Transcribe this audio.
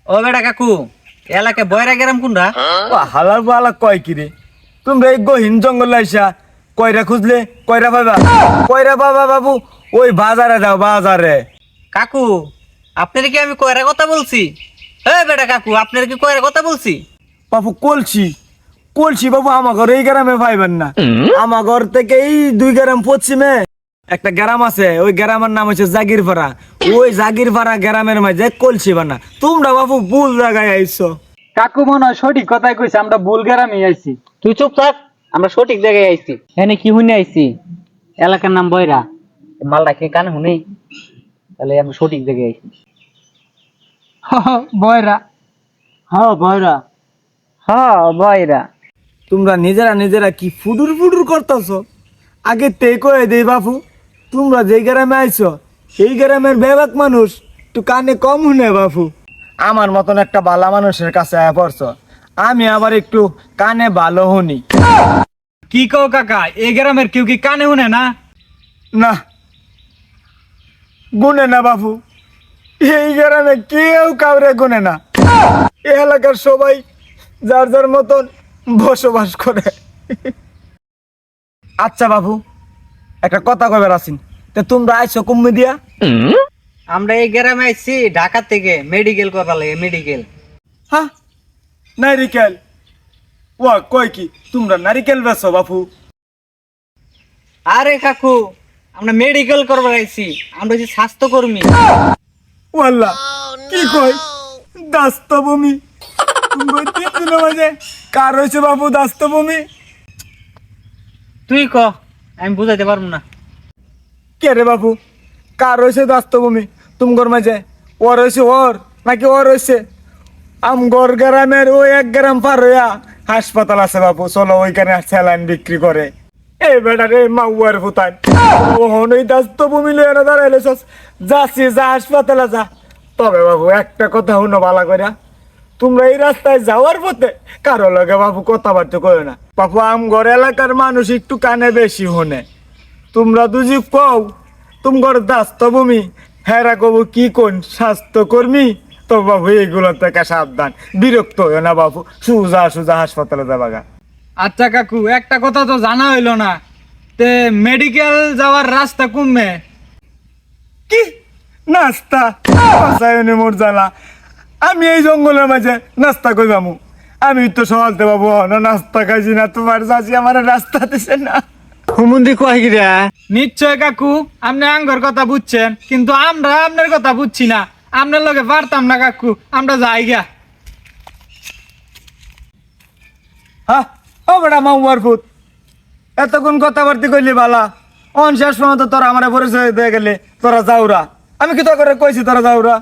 ও বেটা কাকু, এলাকে বয়রা গেরাম কোনটা? হালার বালা কয় কি রে? তোমরা এই গহীন জঙ্গল আইসা কয়রা খুঁজলে কয়রা পাবা? কয়রা পাবা বাবু? ওই বাজারে যাও বাজারে। কাকু, আপনার কি আমি কয়রা কথা বলছি? বেটা কাকু, আপনার কি কয়রা কথা বলছি? বাবু কলছি কলছি বাবু, আমার ঘর এই গ্রামে পাইবেন না। আমার ঘর থেকে এই 2 গ্রাম পশ্চিমে একটা গ্রাম আছে, ওই গ্রামের নাম হচ্ছে জাগিরপাড়া। ওই জাগিরপাড়া গ্রামের মাঝে কলছি বানা। তোমরা বাবু ভুল জায়গায় আইছো। কাকু মনে হয় সঠিক কথাই কইছে, আমরা বুলগেরামে আইছি। তুই চুপ থাক, আমরা সঠিক জায়গায় আইছি। এনে কি শুনে আইছি? এলাকার নাম বয়রা। মালটা কি কানে শুনি? তাহলে আমরা সঠিক জায়গায় আইছি। বয়রা। বয়রা। বয়রা। তোমরা নিজেরা নিজেরা কি ফুডুর ফুডুর করতেছো? আগে তে কয়ে দেই বাবু, তোমরা যে গ্রামে আইছো এই গ্রামের বেবাক মানুষ একটু কানে কম শুনে বাবু। আমার মতন একটা ভালো মানুষের কাছে আয়া পড়ছো, আমি আবার একটু কানে ভালো শুনি। কি কও কাকা, এই গ্রামের কেউ কি কানে শুনে না? না, গুনে না বাবু, এই গ্রামে কেউ কাউরে গুনে না। এই এলাকার সবাই যার যার মতন বসবাস করে। আচ্ছা বাবু, একটা কথা কইবার আছেন, তে তোমরা আইছো কুম্মি দিয়া? আমরা এই গ্রামে আইছি ঢাকা থেকে মেডিকেল করবার লাগে, মেডিকেল। হ্যাঁ, নারিকেল? ও কয় কি তোমরা নারিকেল বেছো বাবু? আরে কাকু, আমরা মেডিকেল করবার আইছি, আমরা হচ্ছি স্বাস্থ্যকর্মী। ওয়াল্লা কি কয় দাস্ত ভূমি? তুমি তিনজনের মাঝে কার হয়েছে বাবু দাস্ত ভূমি? তুই ক, আমি বুঝাইতে পারবো না। কে রে বাবু, কার হয়েছে দাস্ত ভূমি তোমার মাঝে? ওর হয়েছে ওর নাকি ওর হয়েছে? আমগর গ্রামের ওই 1 গ্রাম পার হইয়া হাসপাতাল আছে বাবু, চলো ওইখানে স্যালাইন বিক্রি করে। এই বেটা রে মাউয়ার ফুতান, ওহন ওই দাস্ত ভূমি লইয়া না দাঁড়াইলে যাচ্ছি, যা হাসপাতালে যা। তবে বাবু একটা কথা শুনো ভালো করে, তোমরা এই রাস্তায় যাওয়ার পথে কারো লগে বাবু কথাবার্তা কইও না বাবু। আমগর এলাকার মানুষ একটু কানে বেশি হনে। তোমরা দুজি কও তোমার দাস্ত ভূমি, হেরা কব কি কোন স্বাস্থ্যকর্মী, তো বাবু এইগুলো থেকে সাবধান, বিরক্ত হইও না বাবু, সুজা সুজা হাসপাতালে যাবাগা। আচ্ছা কাকু, একটা কথা তো জানা হইলো না, তে মেডিকেল যাওয়ার রাস্তা কমবে? কি নাস্তা? বাসায়নে মোর জ্বালা, আমি এই জঙ্গলের মাঝে নাস্তা কইবামু? আমি তো সকালতে বাবু না নাস্তা খাইছি না, তোমার চাষি আমার রাস্তা দিছে না। হুমুন্দি কয় কি রে? নিশ্চয় কাকু, আপনি আঙ্গর কথা বুঝছেন, কিন্তু আমরা আপনার কথা বুঝছি না। আপনার লগে পারতাম না কাকু, আমরা যাই গা। হ্যাঁ, ও বেটা মাউয়ার ফুট, এতক্ষণ কথাবার্তি কইলি বালা, অন শেষ পর্যন্ত তোরা আমার পরিচয় দিয়ে গেলে তোরা যাওরা। আমি কি তো করে কইছি তোরা যাওরা?